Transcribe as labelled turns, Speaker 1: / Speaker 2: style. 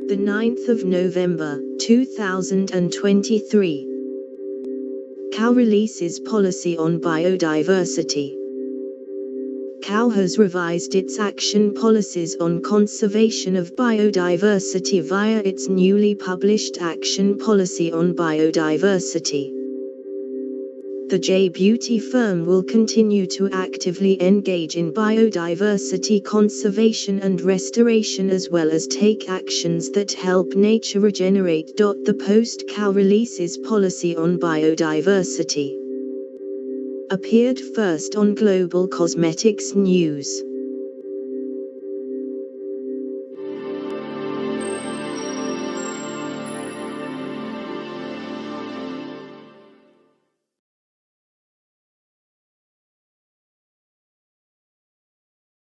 Speaker 1: the 9th of November, 2023. Cow releases policy on biodiversity. Cow has revised its action policies on conservation of biodiversity via its newly published Action Policy on Biodiversity. The J-Beauty firm will continue to actively engage in biodiversity conservation and restoration, as well as take actions that help nature regenerate. The post-cow releases policy on biodiversity appeared first on Global Cosmetics News.